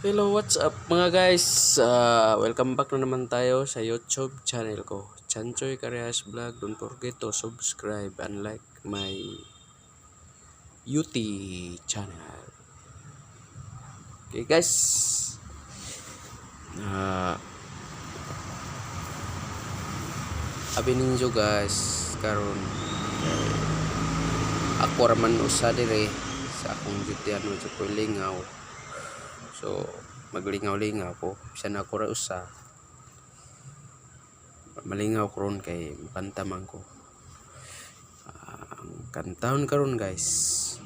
Hello, what's up mga guys? Welcome back na naman tayo sa YouTube channel ko. Chanchoy Kareas Vlog. Don't forget to subscribe and like my YouTube channel. Okay guys. Uh, Abi ninyo guys. Karon ako raman usa dire sa akong duty sa Lingaw. So maglingaw-lingaw ko. Bisan ako ra usa. Malingaw ko ron kay mukantaman ko. Ang kantahon karon guys.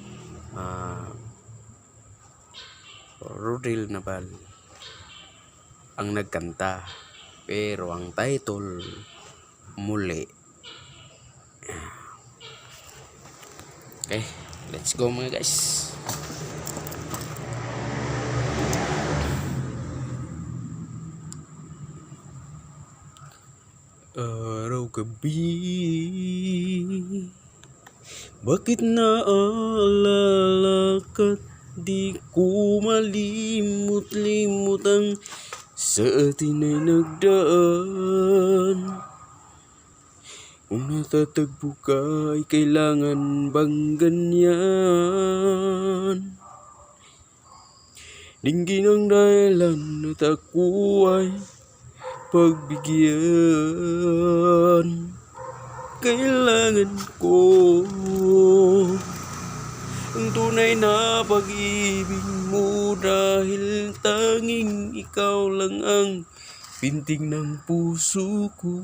Rodil Nabal ang nagkanta, pero ang title Muli. Okay, let's go mga guys. Araw gabi, bakit naalala ka't di ko malimut-limut ang sa atin ay nagdaan. Kung natatagpo ka ay kailangan bang ganyan? Dinggin ang dahilan at ako ay pagbigyan. Kailangan ko ang tunay na pag-ibig mo, dahil tanging ikaw lang ang pintig ng puso ko.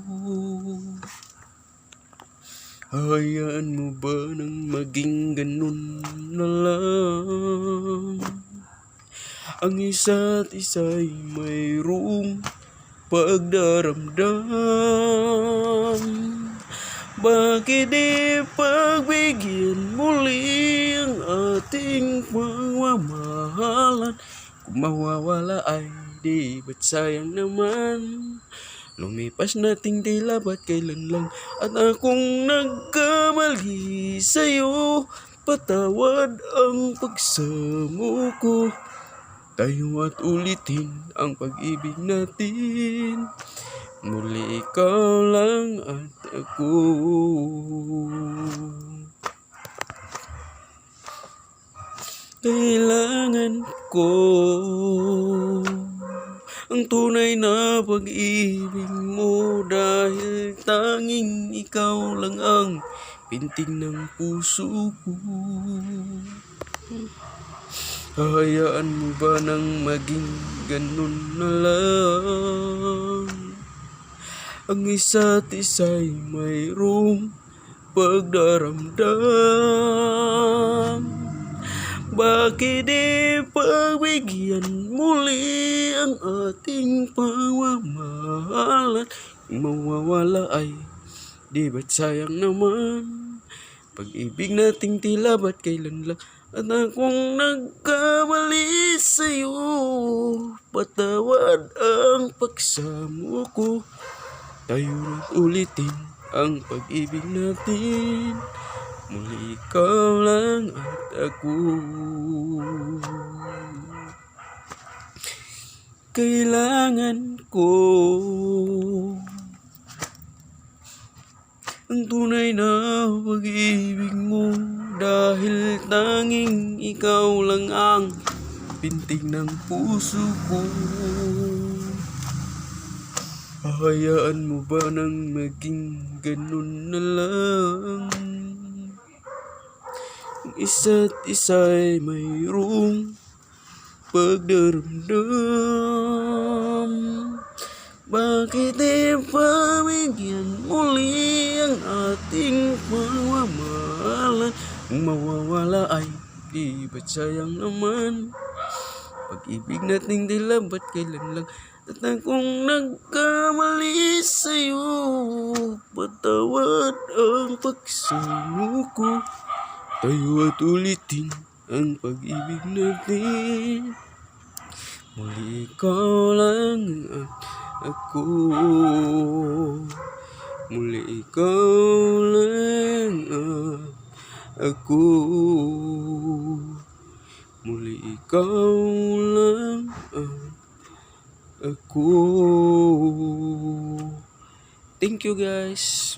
Hayaan mo ba nang maging ganun na lang? Ang isa't isa'y mayroong pagdaramdam. Bakit di pagbigyan muli ang ating pagmamahalan? Kung mawawala ay di ba't sayang naman? Lumipas nating tila ba't kailan lang? At akong nagkamali sa'yo, patawad ang pagsamo ko. Tayo at ulitin ang pag-ibig natin. Muli ikaw lang at ako. Kailangan ko ang tunay na pag-ibig mo, dahil tanging ikaw lang ang pintig ng puso ko. Hayaan mo ba nang maging ganun na lang? Ang isa't isa'y mayroong pagdaramdam. Bakit di pagbigyan muli ang ating pagmamahalan? Kung mawawala ay di ba't sayang naman? Pag-ibig nating tila ba't kailan lang? At akong nagkamali sa'yo, patawad ang pagsamo ko. Tayo na't ulitin ang pag-ibig natin. Muli ikaw lang at ako. Kailangan ko ang tunay na pag-ibig mo, dahil tanging ikaw lang ang pintig ng puso ko. Hayaan mo ba nang maging ganun na lang? Ang isa't isa'y mayroong pagdaramdam. Bakit di pamigyan muli ang ating pagmamahalan? Kung mawawala ay di ba't sayang naman? Pag-ibig nating tila ba't kailan lang? At akong nagkamali sa'yo, patawad ang pagsamo ko. Tayo at ulitin ang pag-ibig natin. Muli ikaw lang at ako. Muli ikaw lang at ako. Muli ikaw lang ang ako. Thank you guys.